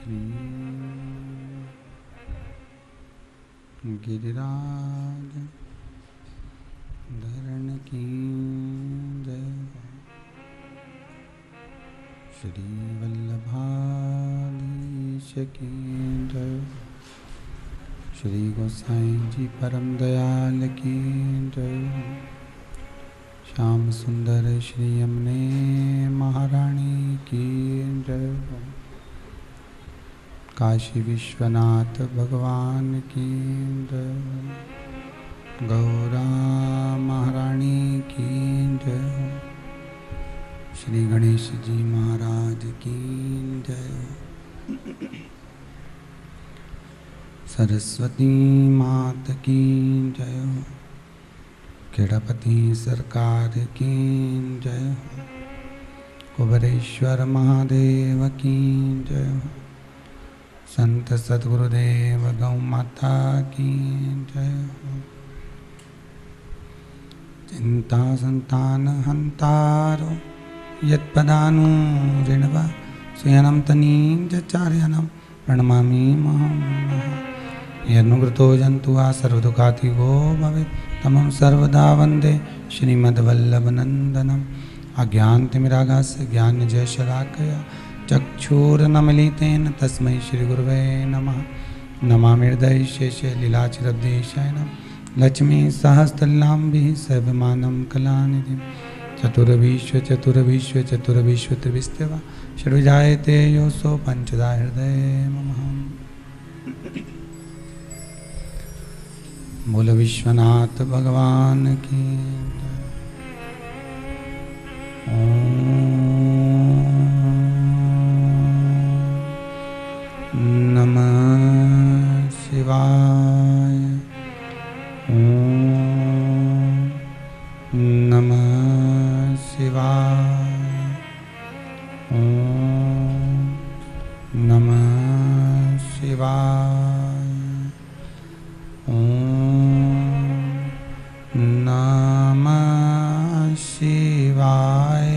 श्री गिरिराज धरण की जय। श्री वल्लभाधीश की जय। श्री गोसाई जी परम दयाल की जय। श्याम सुंदर श्री यमुने महारानी की जय। काशी विश्वनाथ भगवान की जय। गौरा महारानी की जय। श्री गणेश जी महाराज की जय। सरस्वती मात की जय। खेड़ापति सरकार की जय। कुबरेश्वर महादेव की जय। संत सद्गुरुदेव गौ माता की जय। चिंता संतान हंतारो यत्पदानुऋणवा स्वयं तनीचार्यनं प्रणमामि महामनः। यनुकृतो जन्तुः सर्वदुःखातिगो भवेत् तमं सर्वदा वन्दे श्रीमद्वल्लभनन्दनम्। अज्ञानतिमिरागास्य ज्ञानजयशलाकया चक्षुरुन्मीलितेन तस्मै श्रीगुरवे नमः। नमामि हृदये शेषे लीलाचिरद्देशायनं लक्ष्मीसहस्रलीलाम्भिः सर्वमानं कलानिधिं। चतुर्विश्वचतुर्विश्वचतुर्विश्वत्रिविस्तवा षड्विजायते योऽसो पञ्चधा हृदये मम। बोल विश्वनाथ भगवान की नमः शिवाय। ओम नमः शिवाय। ओम नमः शिवाय। ओम नमः शिवाय।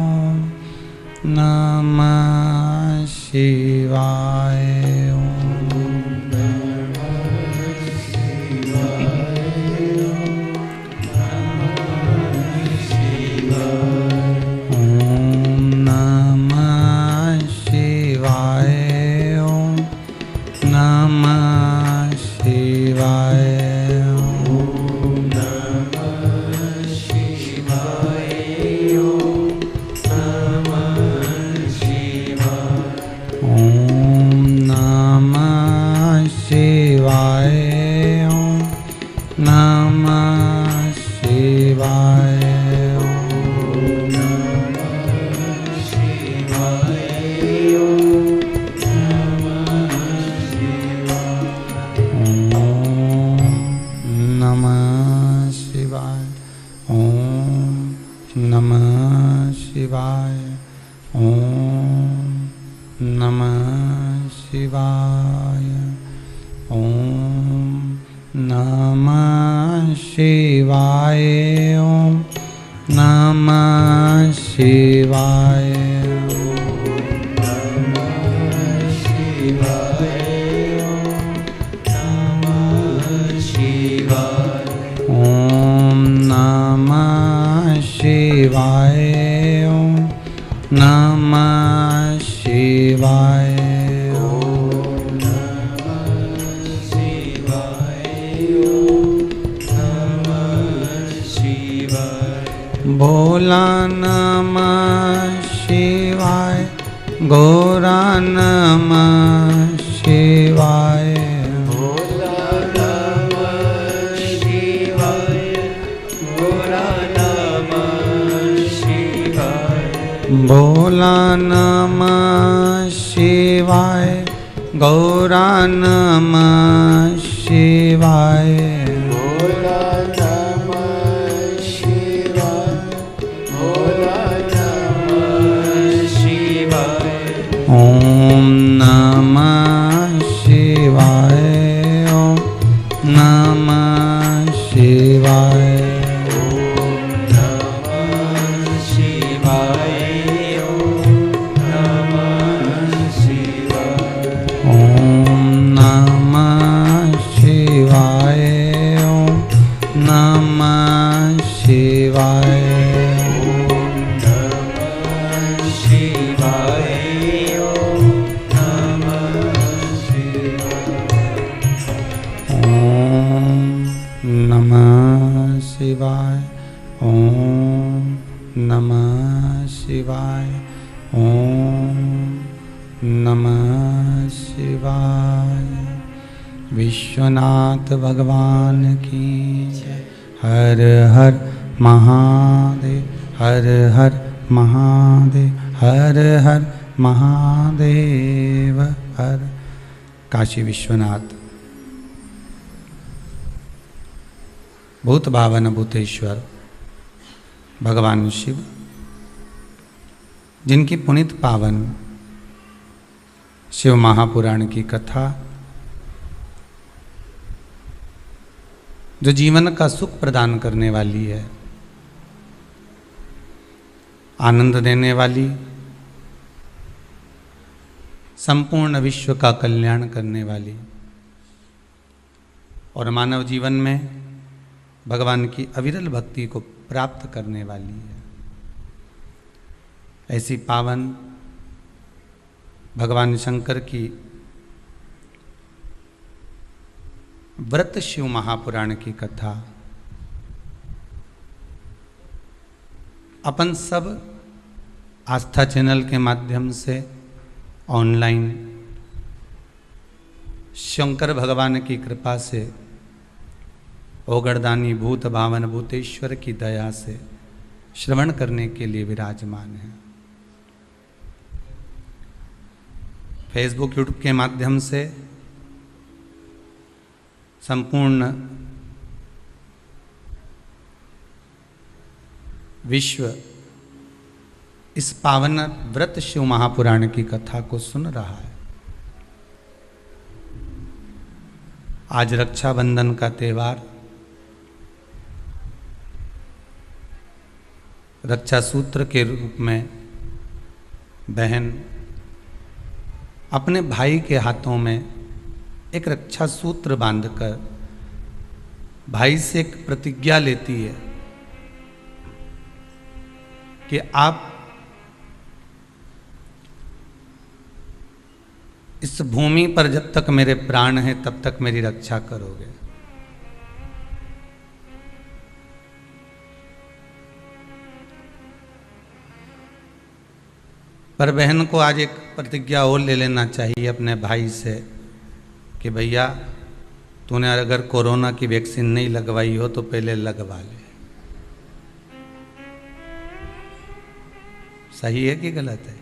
ओम नमः शिवाय। शिवाय। शिवाय। विश्वनाथ भगवान की जय। हर हर महादेव, हर हर महादेव, हर हर महादेव, हर। काशी विश्वनाथ भूत भावन भूतेश्वर भगवान शिव, जिनकी पुनीत पावन शिव महापुराण की कथा, जो जीवन का सुख प्रदान करने वाली है, आनंद देने वाली, संपूर्ण विश्व का कल्याण करने वाली और मानव जीवन में भगवान की अविरल भक्ति को प्राप्त करने वाली है। ऐसी पावन भगवान शंकर की व्रत शिव महापुराण की कथा अपन सब आस्था चैनल के माध्यम से ऑनलाइन शंकर भगवान की कृपा से, ओगरदानी भूत भावन भूतेश्वर की दया से श्रवण करने के लिए विराजमान है। फेसबुक यूट्यूब के माध्यम से संपूर्ण विश्व इस पावन व्रत शिव महापुराण की कथा को सुन रहा है। आज रक्षाबंधन का त्यौहार, रक्षा सूत्र के रूप में बहन अपने भाई के हाथों में एक रक्षा सूत्र बांधकर भाई से एक प्रतिज्ञा लेती है कि आप इस भूमि पर जब तक मेरे प्राण हैं तब तक मेरी रक्षा करोगे। पर बहन को आज एक प्रतिज्ञा और ले लेना चाहिए अपने भाई से कि भैया तूने अगर कोरोना की वैक्सीन नहीं लगवाई हो तो पहले लगवा ले। सही है कि गलत है?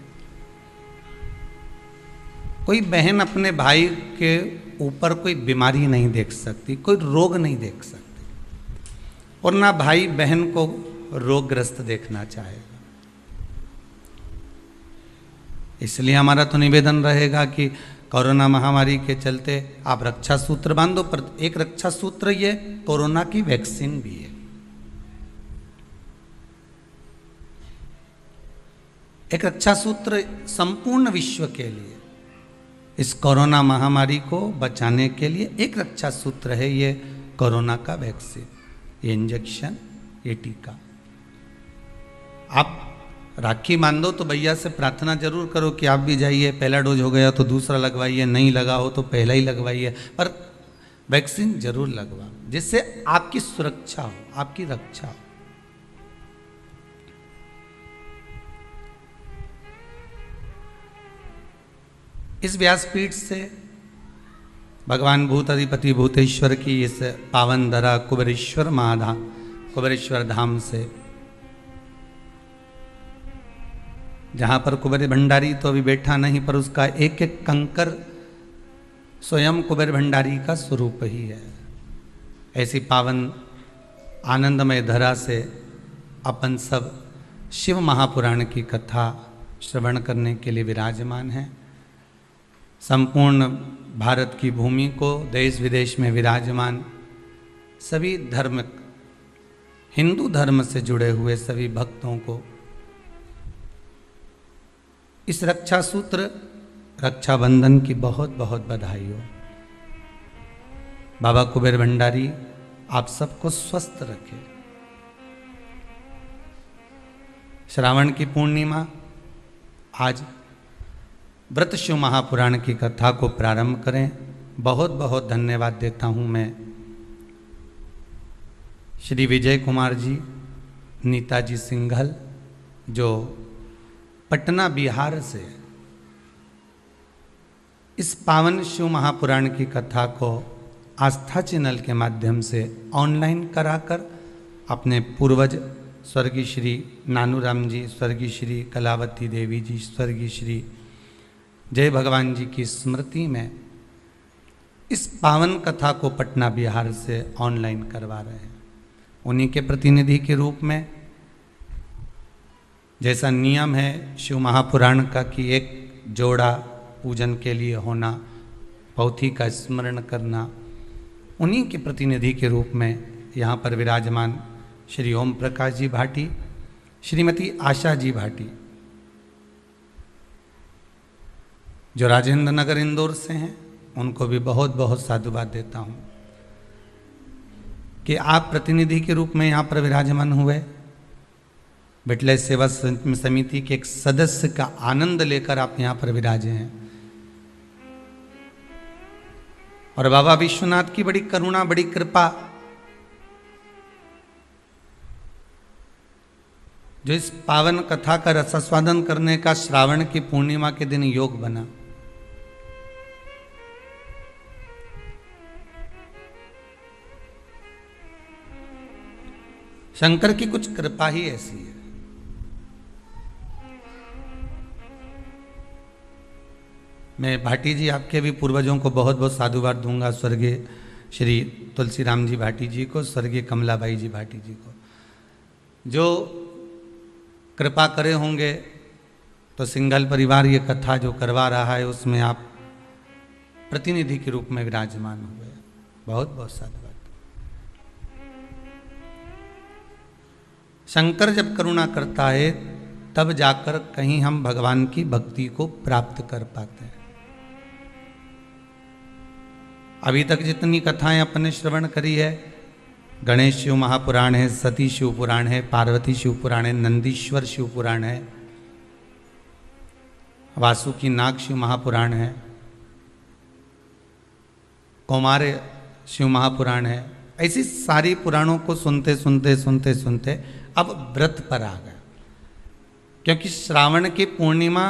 कोई बहन अपने भाई के ऊपर कोई बीमारी नहीं देख सकती, कोई रोग नहीं देख सकती, और ना भाई बहन को रोगग्रस्त देखना चाहेगा। इसलिए हमारा तो निवेदन रहेगा कि कोरोना महामारी के चलते आप रक्षा सूत्र बांधो, पर एक रक्षा सूत्र ये कोरोना की वैक्सीन भी है। एक रक्षा सूत्र संपूर्ण विश्व के लिए, इस कोरोना महामारी को बचाने के लिए एक रक्षा सूत्र है ये कोरोना का वैक्सीन, ये इंजेक्शन, ये टीका। आप राखी बांधो तो भैया से प्रार्थना जरूर करो कि आप भी जाइए, पहला डोज हो गया तो दूसरा लगवाइए, नहीं लगा हो तो पहला ही लगवाइए, पर वैक्सीन जरूर लगवाओ जिससे आपकी सुरक्षा हो, आपकी रक्षा हो। इस व्यासपीठ से भगवान भूत अधिपति भूतेश्वर की इस पावन धरा कुबेरेश्वर महाधाम, कुबेरेश्वर धाम से, जहाँ पर कुबेर भंडारी तो अभी बैठा नहीं, पर उसका एक एक कंकर स्वयं कुबेर भंडारी का स्वरूप ही है। ऐसी पावन आनंदमय धरा से अपन सब शिव महापुराण की कथा श्रवण करने के लिए विराजमान हैं। संपूर्ण भारत की भूमि को, देश विदेश में विराजमान सभी धर्म, हिंदू धर्म से जुड़े हुए सभी भक्तों को इस रक्षा सूत्र रक्षाबंधन की बहुत बहुत बधाई हो। बाबा कुबेर भंडारी आप सबको स्वस्थ रखे। श्रावण की पूर्णिमा, आज व्रत शिव महापुराण की कथा को प्रारंभ करें। बहुत बहुत धन्यवाद देता हूँ मैं श्री विजय कुमार जी, नीताजी सिंघल, जो पटना बिहार से इस पावन शिव महापुराण की कथा को आस्था चैनल के माध्यम से ऑनलाइन कराकर अपने पूर्वज स्वर्गीय श्री नानूराम जी, स्वर्गीय श्री कलावती देवी जी, स्वर्गीय श्री जय भगवान जी की स्मृति में इस पावन कथा को पटना बिहार से ऑनलाइन करवा रहे हैं। उन्हीं के प्रतिनिधि के रूप में जैसा नियम है शिव महापुराण का कि एक जोड़ा पूजन के लिए होना, पौथी का स्मरण करना, उन्हीं के प्रतिनिधि के रूप में यहाँ पर विराजमान श्री ओम प्रकाश जी भाटी, श्रीमती आशा जी भाटी, जो राजेंद्र नगर इंदौर से हैं, उनको भी बहुत बहुत साधुवाद देता हूँ कि आप प्रतिनिधि के रूप में यहाँ पर विराजमान हुए। बिटले सेवा समिति के एक सदस्य का आनंद लेकर आप यहाँ पर विराजे हैं। और बाबा विश्वनाथ की बड़ी करुणा, बड़ी कृपा, जो इस पावन कथा का रसास्वादन करने का श्रावण की पूर्णिमा के दिन योग बना। शंकर की कुछ कृपा ही ऐसी है। मैं भाटी जी आपके भी पूर्वजों को बहुत बहुत साधुवाद दूंगा, स्वर्गीय श्री तुलसीराम जी भाटी जी को, स्वर्गीय कमलाबाई जी भाटी जी को, जो कृपा करे होंगे। तो सिंघल परिवार ये कथा जो करवा रहा है उसमें आप प्रतिनिधि के रूप में विराजमान हुए, बहुत बहुत साधुवाद। शंकर जब करुणा करता है तब जाकर कहीं हम भगवान की भक्ति को प्राप्त कर पाते हैं। अभी तक जितनी कथाएं अपने श्रवण करी है, गणेश शिव महापुराण है, सती शिव पुराण है, पार्वती शिव पुराण है, नंदीश्वर शिव पुराण है, वासुकी नाग शिव महापुराण है, कौमार शिव महापुराण है, ऐसी सारी पुराणों को सुनते सुनते सुनते सुनते अब व्रत पर आ गए। क्योंकि श्रावण की पूर्णिमा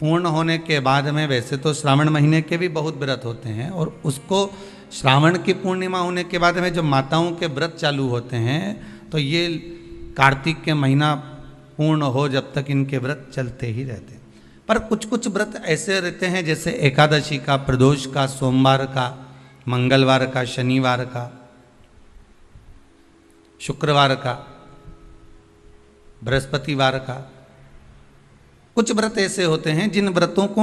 पूर्ण होने के बाद में, वैसे तो श्रावण महीने के भी बहुत व्रत होते हैं, और उसको श्रावण की पूर्णिमा होने के बाद में जब माताओं के व्रत चालू होते हैं तो ये कार्तिक के महीना पूर्ण हो जब तक इनके व्रत चलते ही रहते हैं। पर कुछ कुछ व्रत ऐसे रहते हैं जैसे एकादशी का, प्रदोष का, सोमवार का, मंगलवार का, शनिवार का, शुक्रवार का, बृहस्पतिवार का। कुछ व्रत ऐसे होते हैं जिन व्रतों को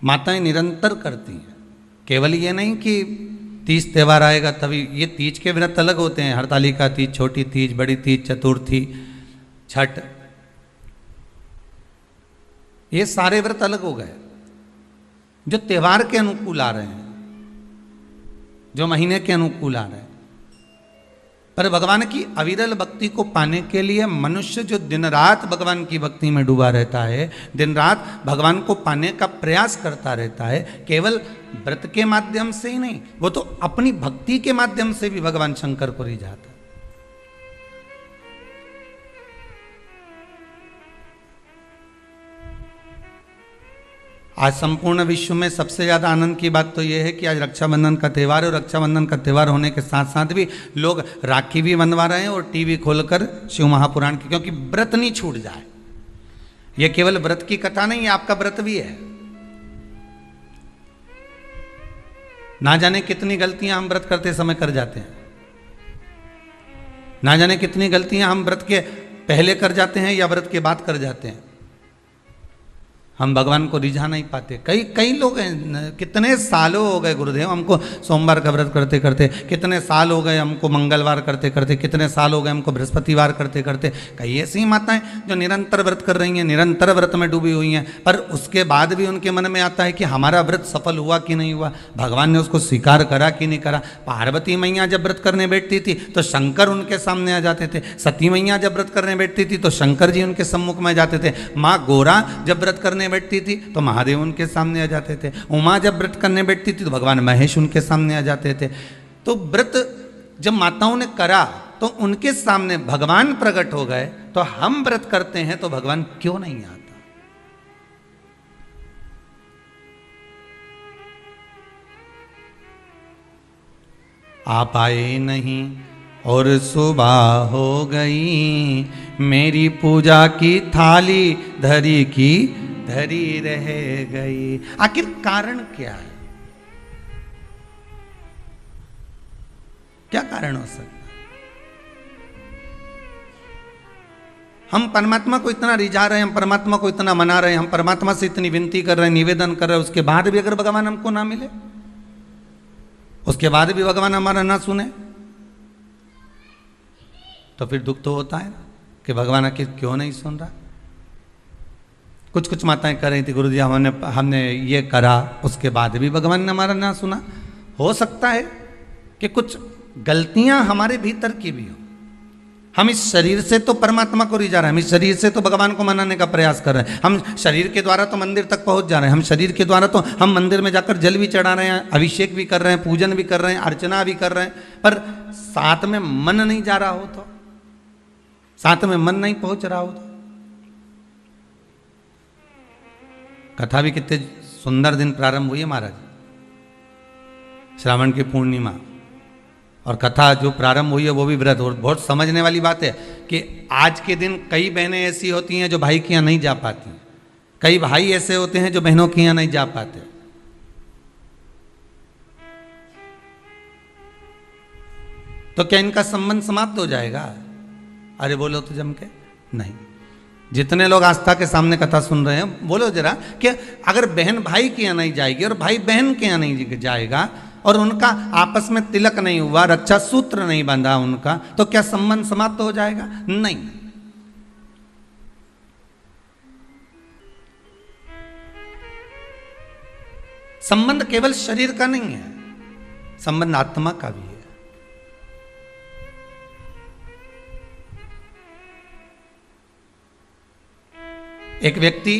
माताएं निरंतर करती हैं। केवल ये नहीं कि तीज त्यौहार आएगा तभी, ये तीज के व्रत अलग होते हैं, हरतालिका तीज, छोटी तीज, बड़ी तीज, चतुर्थी, छठ, ये सारे व्रत अलग हो गए जो त्यौहार के अनुकूल आ रहे हैं, जो महीने के अनुकूल आ रहे हैं। पर भगवान की अविरल भक्ति को पाने के लिए मनुष्य जो दिन रात भगवान की भक्ति में डूबा रहता है, दिन रात भगवान को पाने का प्रयास करता रहता है, केवल व्रत के माध्यम से ही नहीं, वो तो अपनी भक्ति के माध्यम से भी भगवान शंकर को रिझाता है। आज संपूर्ण विश्व में सबसे ज़्यादा आनंद की बात तो यह है कि आज रक्षाबंधन का त्यौहार है, और रक्षाबंधन का त्यौहार होने के साथ साथ भी लोग राखी भी बनवा रहे हैं और टीवी खोलकर शिव महापुराण की, क्योंकि व्रत नहीं छूट जाए। यह केवल व्रत की कथा नहीं है, आपका व्रत भी है। ना जाने कितनी गलतियां हम व्रत करते समय कर जाते हैं, ना जाने कितनी गलतियां हम व्रत के पहले कर जाते हैं या व्रत के बाद कर जाते हैं। हम भगवान को रिझा नहीं पाते। कई लोग हैं, कितने सालों हो गए गुरुदेव हमको सोमवार का व्रत करते करते, कितने साल हो गए हमको मंगलवार करते करते, कितने साल हो गए हमको बृहस्पतिवार करते करते। कई ऐसी माताएं जो निरंतर व्रत कर रही हैं, निरंतर व्रत में डूबी हुई हैं, पर उसके बाद भी उनके मन में आता है कि हमारा व्रत सफल हुआ कि नहीं हुआ, भगवान ने उसको स्वीकार करा कि नहीं करा। पार्वती मैया जब व्रत करने बैठती थी तो शंकर उनके सामने आ जाते थे, सती मैया जब व्रत करने बैठती थी तो शंकर जी उनके सम्मुख में जाते थे, माँ गोरा जब व्रत करने बैठती थी तो महादेव उनके सामने आ जाते थे, उमा जब व्रत करने बैठती थी तो भगवान महेश उनके सामने आ जाते थे। तो व्रत जब माताओं ने करा तो उनके सामने भगवान प्रकट हो गए। तो हम व्रत करते हैं तो भगवान क्यों नहीं आता? आप आए नहीं और सुबह हो गई, मेरी पूजा की थाली धरी की धरी रह गई। आखिर कारण क्या है? क्या कारण हो सकता है? हम परमात्मा को इतना रिझा रहे हैं, हम परमात्मा को इतना मना रहे हैं, हम परमात्मा से इतनी विनती कर रहे हैं, निवेदन कर रहे हैं, उसके बाद भी अगर भगवान हमको ना मिले, उसके बाद भी भगवान हमारा ना सुने, तो फिर दुख तो होता है ना कि भगवान आखिर क्यों नहीं सुन रहा। कुछ कुछ माताएं कर रही थी, गुरु जी हमने ये करा, उसके बाद भी भगवान ने हमारा ना सुना। हो सकता है कि कुछ गलतियां हमारे भीतर की भी हो। हम इस शरीर से तो परमात्मा को रिझा रहे हैं, हम इस शरीर से तो भगवान को मनाने का प्रयास कर रहे हैं, हम शरीर के द्वारा तो मंदिर तक पहुंच जा रहे हैं, हम शरीर के द्वारा तो हम मंदिर में जाकर जल भी चढ़ा रहे हैं, अभिषेक भी कर रहे हैं, पूजन भी कर रहे हैं, अर्चना भी कर रहे हैं, पर साथ में मन नहीं जा रहा हो तो, साथ में मन नहीं पहुंच रहा हो तो। कथा भी कितने सुंदर दिन प्रारंभ हुई है महाराज, श्रावण की पूर्णिमा, और कथा जो प्रारंभ हुई है वो भी व्रत। और बहुत समझने वाली बात है कि आज के दिन कई बहनें ऐसी होती हैं जो भाई के यहाँ नहीं जा पाती, कई भाई ऐसे होते हैं जो बहनों के यहाँ नहीं जा पाते। तो क्या इनका संबंध समाप्त हो जाएगा? अरे बोलो तो जम के नहीं। जितने लोग आस्था के सामने कथा सुन रहे हैं, बोलो जरा कि अगर बहन भाई के यहाँ नहीं जाएगी और भाई बहन के यहाँ नहीं जाएगा और उनका आपस में तिलक नहीं हुआ, रक्षा सूत्र नहीं बंधा उनका, तो क्या संबंध समाप्त हो जाएगा? नहीं। संबंध केवल शरीर का नहीं है, संबंध आत्मा का भी है। एक व्यक्ति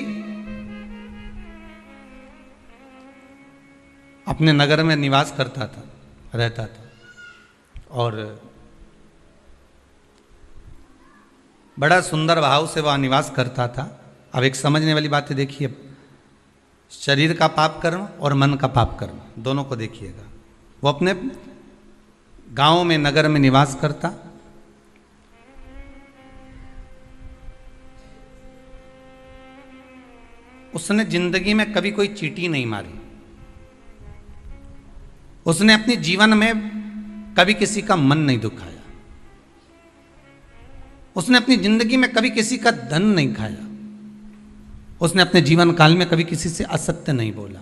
अपने नगर में निवास करता था, रहता था, और बड़ा सुंदर भाव से वह निवास करता था। अब एक समझने वाली बात है, देखिए, शरीर का पाप कर्म और मन का पाप कर्म दोनों को देखिएगा। वो अपने गांव में, नगर में निवास करता, उसने जिंदगी में कभी कोई चींटी नहीं मारी, उसने अपने जीवन में कभी किसी का मन नहीं दुखाया, उसने अपनी जिंदगी में कभी किसी का धन नहीं खाया, उसने अपने जीवन काल में कभी किसी से असत्य नहीं बोला,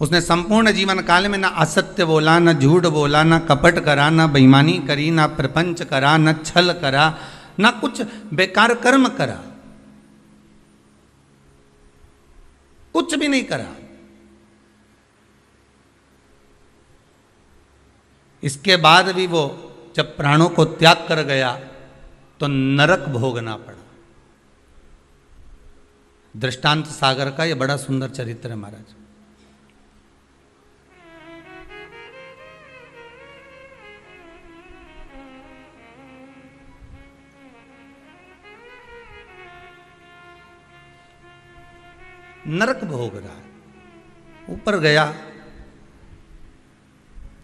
उसने संपूर्ण जीवन काल में ना असत्य बोला, ना झूठ बोला, ना कपट करा, ना बेईमानी करी, ना प्रपंच करा, ना छल करा, ना कुछ बेकार कर्म करा, कुछ भी नहीं करा। इसके बाद भी वो जब प्राणों को त्याग कर गया तो नरक भोगना पड़ा। दृष्टांत सागर का यह बड़ा सुंदर चरित्र है महाराज। नरक भोग रहा है, ऊपर गया,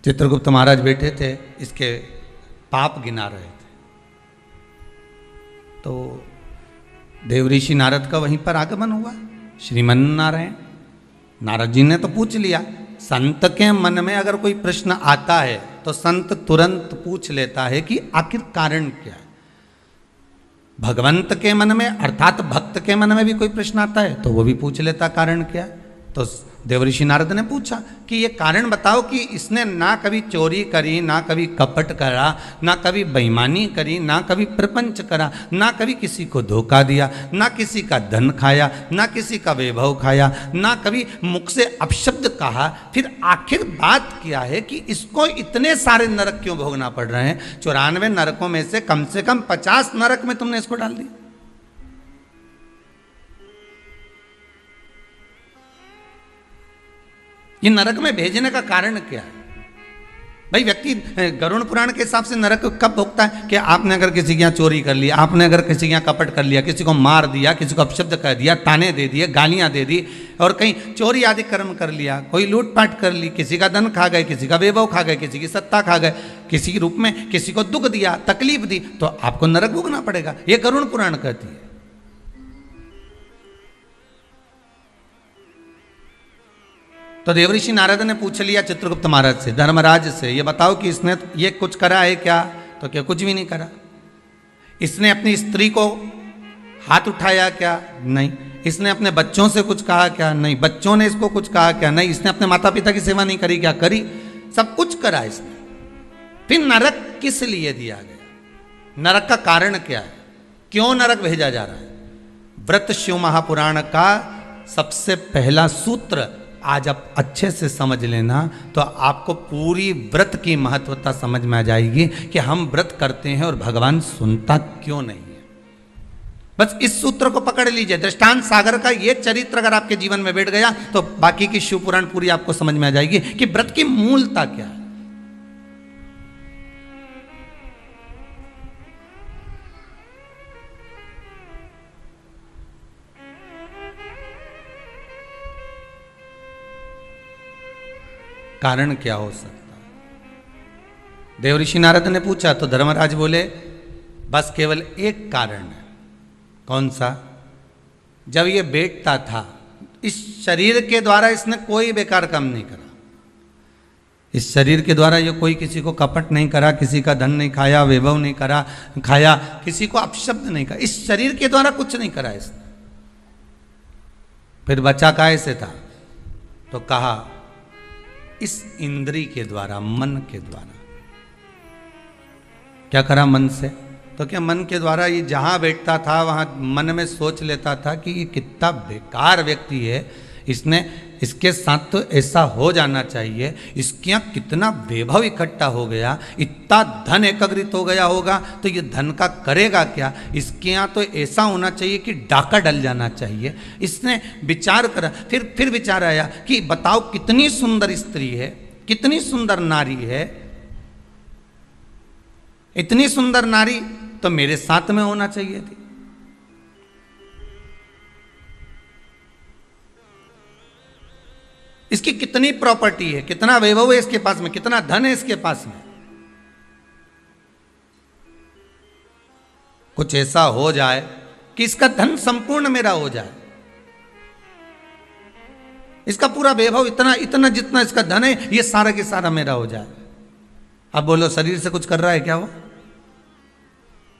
चित्रगुप्त महाराज बैठे थे, इसके पाप गिना रहे थे, तो देवऋषि नारद का वहीं पर आगमन हुआ। श्रीमन नारायण, नारद जी ने तो पूछ लिया। संत के मन में अगर कोई प्रश्न आता है तो संत तुरंत पूछ लेता है कि आखिर कारण क्या है। भगवंत के मन में अर्थात भक्त के मन में भी कोई प्रश्न आता है तो वो भी पूछ लेता कारण क्या है। तो देवऋषि नारद ने पूछा कि ये कारण बताओ कि इसने ना कभी चोरी करी, ना कभी कपट करा, ना कभी बेईमानी करी, ना कभी प्रपंच करा, ना कभी किसी को धोखा दिया, ना किसी का धन खाया, ना किसी का वैभव खाया, ना कभी मुख से अपशब्द कहा, फिर आखिर बात क्या है कि इसको इतने सारे नरक क्यों भोगना पड़ रहे हैं? 94 नरकों में से कम 50 नरक में तुमने इसको डाल दिया। ये नरक में भेजने का कारण क्या है? भाई व्यक्ति गरुड़ पुराण के हिसाब से नरक कब भोगता है कि आपने अगर किसी के यहाँ चोरी कर लिया, आपने अगर किसी के यहाँ कपट कर लिया, किसी को मार दिया, किसी को अपशब्द कह दिया, ताने दे दिए, गालियां दे दी, और कहीं चोरी आदि कर्म कर लिया, कोई लूटपाट कर ली, किसी का धन खा गए, किसी का वैभव खा गए, किसी की सत्ता खा गए, किसी के रूप में किसी को दुख दिया, तकलीफ दी, तो आपको नरक भोगना पड़ेगा। ये गरुड़ पुराण कहती है। तो देवऋषि नारद ने पूछ लिया चित्रगुप्त महाराज से, धर्मराज से, ये बताओ कि इसने ये कुछ करा है क्या? तो क्या कुछ भी नहीं करा। इसने अपनी स्त्री को हाथ उठाया क्या? नहीं। इसने अपने बच्चों से कुछ कहा क्या? नहीं। बच्चों ने इसको कुछ कहा क्या? नहीं। इसने अपने माता पिता की सेवा नहीं करी क्या? करी। सब कुछ करा इसने। फिर नरक किस लिए दिया गया? नरक का कारण क्या है? क्यों नरक भेजा जा रहा है? व्रत शिव महापुराण का सबसे पहला सूत्र आज आप अच्छे से समझ लेना तो आपको पूरी व्रत की महत्वता समझ में आ जाएगी कि हम व्रत करते हैं और भगवान सुनता क्यों नहीं है। बस इस सूत्र को पकड़ लीजिए। दृष्टांत सागर का ये चरित्र अगर आपके जीवन में बैठ गया तो बाकी की शिव पुराण पूरी आपको समझ में आ जाएगी कि व्रत की मूलता क्या है। कारण क्या हो सकता है? देवऋषि नारद ने पूछा तो धर्मराज बोले बस केवल एक कारण है। कौन सा? जब ये बैठता था इस शरीर के द्वारा इसने कोई बेकार काम नहीं करा। इस शरीर के द्वारा ये कोई किसी को कपट नहीं करा, किसी का धन नहीं खाया, वैभव नहीं करा खाया, किसी को अपशब्द नहीं करा। इस शरीर के द्वारा कुछ नहीं करा इसने। फिर बचा काहे से था? तो कहा इस इंद्री के द्वारा, मन के द्वारा। क्या करा मन से? तो क्या मन के द्वारा ये जहां बैठता था वहां मन में सोच लेता था कि ये कितना बेकार व्यक्ति है, इसके साथ तो ऐसा हो जाना चाहिए, इसके यहाँ कितना वैभव इकट्ठा हो गया, इतना धन एकत्रित हो गया होगा तो ये धन का करेगा क्या, इसके यहाँ तो ऐसा होना चाहिए कि डाका डल जाना चाहिए। इसने विचार करा। फिर विचार आया कि बताओ कितनी सुंदर स्त्री है, कितनी सुंदर नारी है, इतनी सुंदर नारी तो मेरे साथ में होना चाहिए थी। इसकी कितनी प्रॉपर्टी है, कितना वैभव है इसके पास में, कितना धन है इसके पास में। कुछ ऐसा हो जाए कि इसका धन संपूर्ण मेरा हो जाए, इसका पूरा वैभव इतना जितना इसका धन है ये सारा के सारा मेरा हो जाए। अब बोलो शरीर से कुछ कर रहा है क्या वो?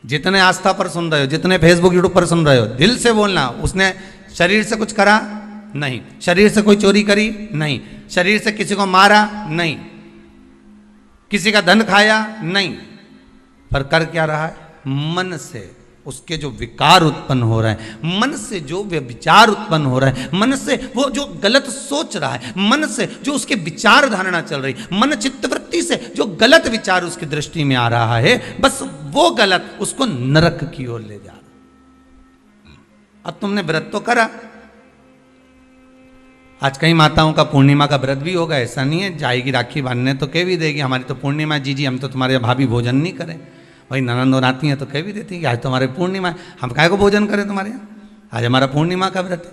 जितने आस्था पर सुन रहे हो, जितने फेसबुक यूट्यूब पर सुन रहे हो, दिल से बोलना, उसने शरीर से कुछ करा? नहीं। शरीर से कोई चोरी करी? नहीं। शरीर से किसी को मारा? नहीं। किसी का धन खाया? नहीं। पर कर क्या रहा है? मन से उसके जो विकार उत्पन्न हो रहा है, मन से जो विचार उत्पन्न हो रहा है, मन से वो जो गलत सोच रहा है, मन से जो उसके विचार धारणा चल रही, मन चित्तवृत्ति से जो गलत विचार उसकी दृष्टि में आ रहा है, बस वो गलत उसको नरक की ओर ले जा रहा। अब तुमने व्रत तो करा। आज कई माताओं का पूर्णिमा का व्रत भी होगा, ऐसा नहीं है, जाएगी राखी बांधने तो कह भी देगी हमारी तो पूर्णिमा जी हम तो तुम्हारे भाभी भोजन नहीं करें। वही ननंद और आती हैं तो कह भी देती हैं कि आज तो हमारे पूर्णिमा है, हम काहे को भोजन करें तुम्हारे यहाँ, आज हमारा पूर्णिमा का व्रत है।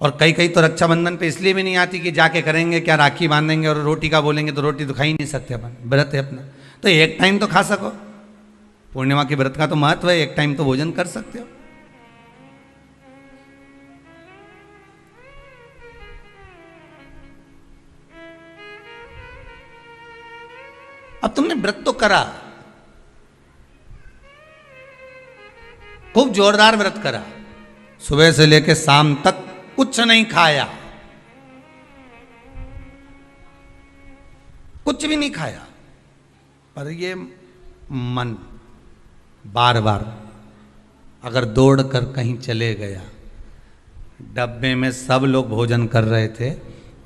और कई तो रक्षाबंधन पे इसलिए भी नहीं आती कि जाके करेंगे क्या, राखी बांधेंगे और रोटी का बोलेंगे तो रोटी तो खा ही नहीं सकते अपन, व्रत है अपना, तो एक टाइम तो खा सको। पूर्णिमा के व्रत का तो महत्व है, एक टाइम तो भोजन कर सकते हो। अब तुमने व्रत तो करा, खूब जोरदार व्रत करा, सुबह से लेकर शाम तक कुछ नहीं खाया, कुछ भी नहीं खाया, पर ये मन बार बार अगर दौड़ कर कहीं चले गया, डब्बे में सब लोग भोजन कर रहे थे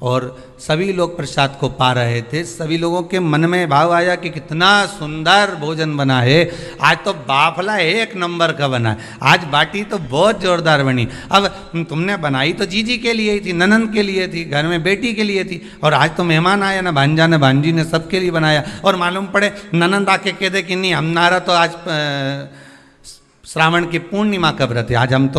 और सभी लोग प्रसाद को पा रहे थे। सभी लोगों के मन में भाव आया कि कितना सुंदर भोजन बना है, आज तो बाफला एक नंबर का बना है, आज बाटी तो बहुत जोरदार बनी। अब तुमने बनाई तो जीजी के लिए थी, ननंद के लिए थी, घर में बेटी के लिए थी, और आज तो मेहमान आया ना, भांजा ने भांजी ने सबके लिए बनाया। और मालूम पड़े ननंद आके कह दे कि नहीं हमारा तो आज श्रावण की पूर्णिमा का व्रत है, आज हम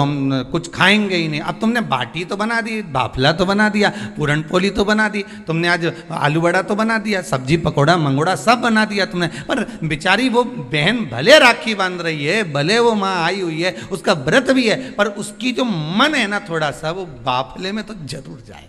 कुछ खाएंगे ही नहीं। अब तुमने बाटी तो बना दी, बाफला तो बना दिया, पूरन पोली तो बना दी, तुमने आज आलू बड़ा तो बना दिया, सब्जी पकौड़ा मंगोड़ा सब बना दिया तुमने। पर बेचारी वो बहन भले राखी बांध रही है, भले वो माँ आई हुई है, उसका व्रत भी है, पर उसकी जो मन है ना थोड़ा सा वो बाफले में तो जरूर जाए,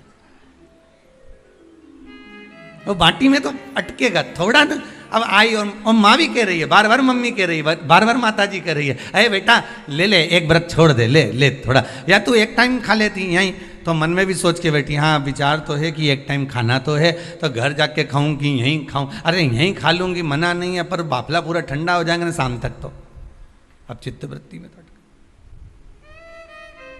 वो बाटी में तो अटकेगा थोड़ा ना। अब आई और माँ भी कह रही है, बार बार मम्मी कह रही है, बार बार माता जी कह रही है, अरे बेटा ले ले एक व्रत छोड़ दे, ले ले थोड़ा, या तू एक टाइम खा लेती यहीं। तो मन में भी सोच के बैठी, हाँ विचार तो है कि एक टाइम खाना तो है, तो घर जाके खाऊं कि यहीं खाऊं, अरे यहीं खा लूंगी मना नहीं है, पर बाफला पूरा ठंडा हो जाएगा ना शाम तक तो। अब चित्तवृत्ति में तो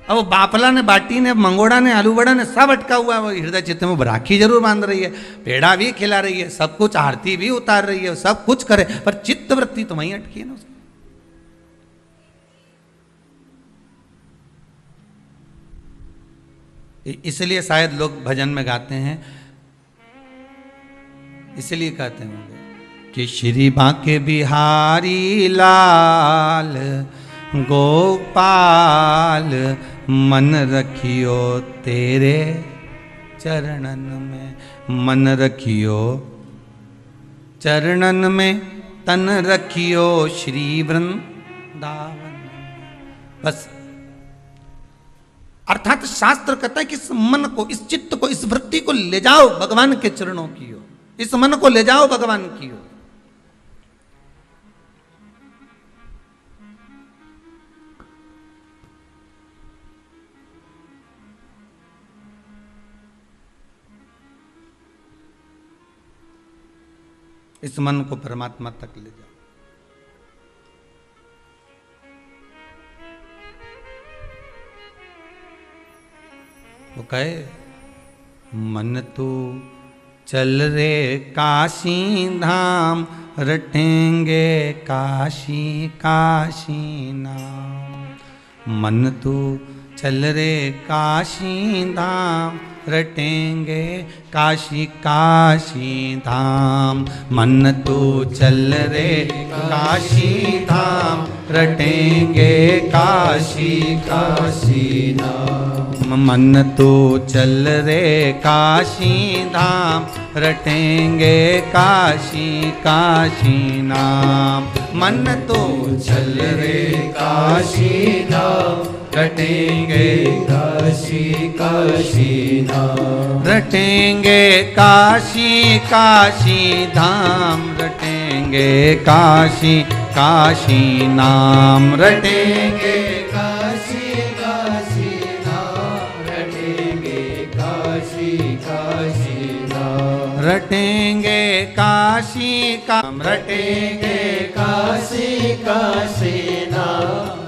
अब वो बाफला ने, बाटी ने, मंगोड़ा ने, आलू बड़ा ने सब अटका हुआ है, वो हृदय चित्त में राखी जरूर बांध रही है, पेड़ा भी खिला रही है, सब कुछ आरती भी उतार रही है, सब कुछ करे, पर चित्त वृत्ति तो वहीं अटकी है ना उसकी। इसलिए शायद लोग भजन में गाते हैं, इसलिए कहते होंगे कि श्री बांके बिहारी लाल गोपाल मन रखियो तेरे चरणन में, मन रखियो चरणन में, तन रखियो श्री वृंदावन। बस अर्थात शास्त्र कहता है कि इस मन को, इस चित्त को, इस वृत्ति को ले जाओ भगवान के चरणों की ओर, इस मन को ले जाओ भगवान की ओर। इस मन को परमात्मा तक ले जाओ। वो कहे मन तू चल रे काशी धाम, रटेंगे काशी काशी नाम। मन तू चल रे काशी धाम, रटेंगे काशी काशी धाम। मन तू चल रे काशी धाम, रटेंगे काशी काशी नाम। मन तू चल रे काशी धाम, रटेंगे काशी काशी नाम। मन तू चल रे काशी धाम, रटेंगे काशी काशी नाम। रटेंगे काशी काशी धाम, रटेंगे काशी काशी नाम। रटेंगे काशी काशी नाम, रटेंगे काशी काशी नाम। रटेंगे काशी काम, रटेंगे काशी काशी नाम।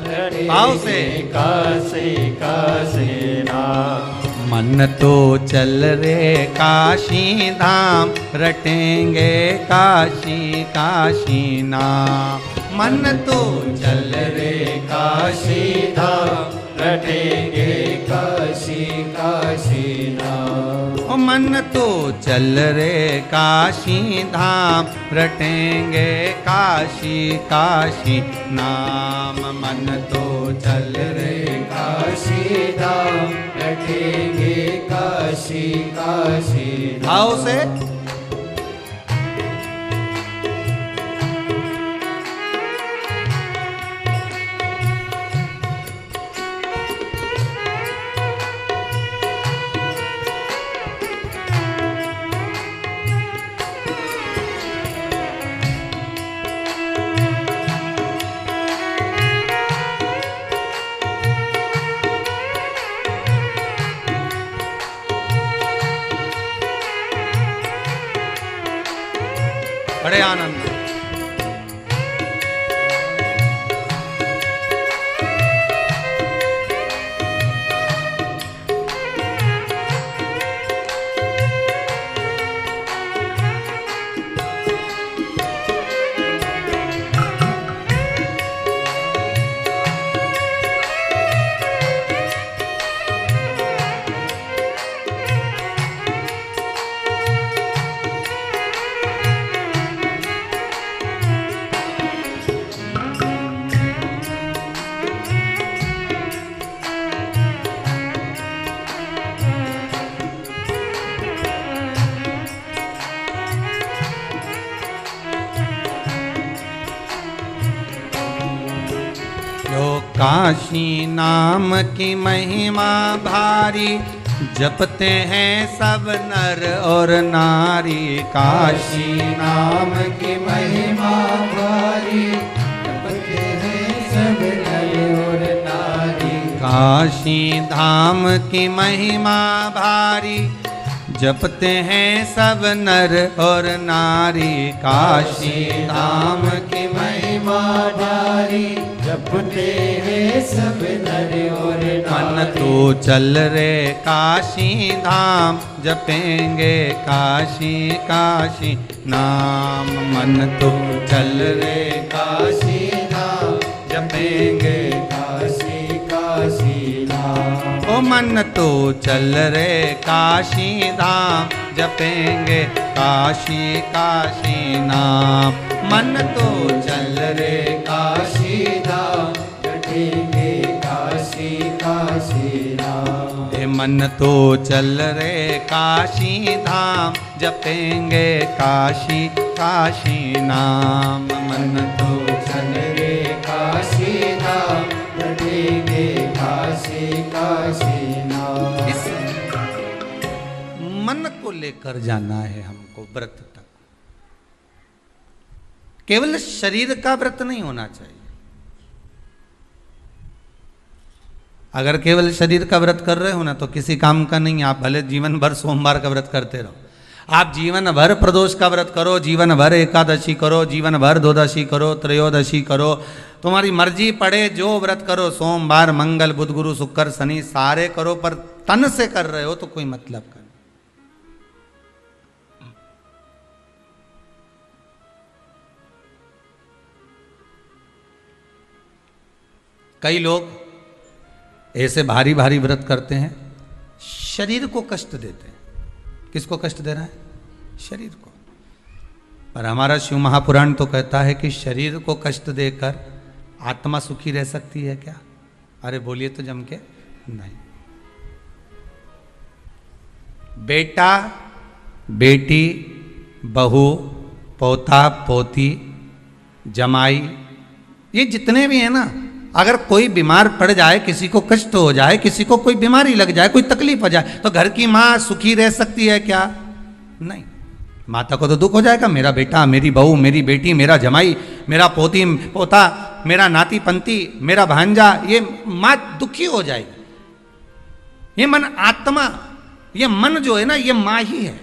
भाव से काशी काशी नाम। मन तो चल रे काशी धाम, रटेंगे काशी काशी नाम। मन तो चल रे काशी धाम, रटेंगे काशी काशी नाम। ओ मन तो चल रे काशी धाम, रटेंगे काशी काशी नाम। मन तो चल रे काशी धाम, रटेंगे काशी काशी नाम। भाव से बड़े आनंद। काशी नाम की महिमा भारी, जपते हैं सब नर और नारी। काशी नाम की महिमा भारी, जपते हैं सब नर और नारी। काशी धाम की महिमा भारी, जपते हैं सब नर और नारी। काशी धाम की महिमा भारी, जपते हैं सब नर और मन नारी। तो चल रे काशी धाम, जपेंगे काशी काशी नाम। मन तो चल रे काशी धाम, जपेंगे काशी काशी नाम। ओ मन तो चल रे काशी धाम, जपेंगे काशी काशी नाम। मन तो चल रे काशी धाम, जपेंगे काशी काशी नाम। ए मन तो चल रे काशी धाम, जपेंगे काशी काशी नाम। मन तो चल रे काशी धाम, जपेंगे काशी काशी नाम। इस मन को लेकर जाना है हमको व्रत तक। केवल शरीर का व्रत नहीं होना चाहिए। अगर केवल शरीर का व्रत कर रहे हो ना तो किसी काम का नहीं। आप भले जीवन भर सोमवार का व्रत करते रहो, आप जीवन भर प्रदोष का व्रत करो, जीवन भर एकादशी करो, जीवन भर द्वादशी करो, त्रयोदशी करो, तुम्हारी मर्जी पड़े जो व्रत करो। सोमवार मंगल बुध गुरु शुक्र शनि सारे करो, पर तन से कर रहे हो तो कोई मतलब का नहीं। कई लोग ऐसे भारी भारी व्रत करते हैं, शरीर को कष्ट देते हैं। किसको कष्ट दे रहा है? शरीर को। पर हमारा शिव महापुराण तो कहता है कि शरीर को कष्ट देकर आत्मा सुखी रह सकती है क्या? अरे बोलिए तो जम के नहीं। बेटा बेटी बहू पोता पोती जमाई, ये जितने भी हैं ना, अगर कोई बीमार पड़ जाए, किसी को कष्ट हो जाए, किसी को कोई बीमारी लग जाए, कोई तकलीफ हो जाए, तो घर की माँ सुखी रह सकती है क्या? नहीं। माता को तो दुख हो जाएगा, मेरा बेटा मेरी बहू मेरी बेटी मेरा जमाई मेरा पोती पोता मेरा नाती पंती मेरा भांजा, ये माँ दुखी हो जाएगी। ये मन आत्मा, ये मन जो है ना, ये माँ ही है।